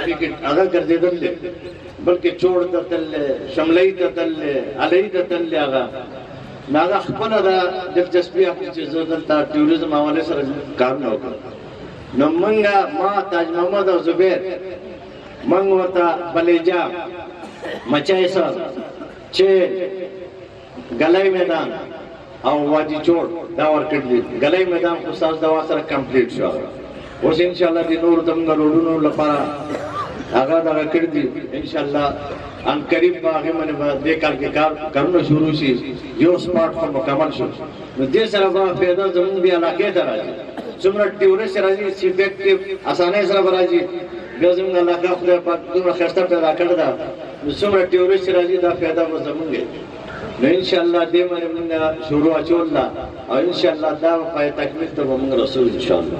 علاقې کې هغه ګرځېدل دي بلکې چوړ ته تللی شملۍ ته تللی علۍ ته تللی هغه نو هغه خپله دا دلچسپي اخلي چې زه دلته ټوریزم حوالې سره کارونه وکړم نو موږ ما تاج محمد او زبیر موږ ورته بلیجا مچای صاحب چیل ګلی میدان او واجی چوړ دا ورکړي دي ګلی میدان خو ستاسو دوا سره کمپلیټ شو اوس انشاءالله د نورو زموږ روډونو لپاره هغه دغه کړي دي انشاءالله ان قریب به هغې باندې به دې کال کې کارونه شروع شي یو سپاټ خو مکمل شو نو دې سره به فایده زموږ دې علاقې ته راځي څومره ټیورسټ راځي سی افیکټیو اسانۍ سره به راځي بیا زموږ علاقه خدای پاک دومره ښایسته پیدا کړې ده نو څومره ټیورسټ راځي دا فایده به زموږ نو انشاءالله دې باندې موږ شروع اچول ده او انشاءالله دا به پای تکمیل ته به موږ رسول انشاءالله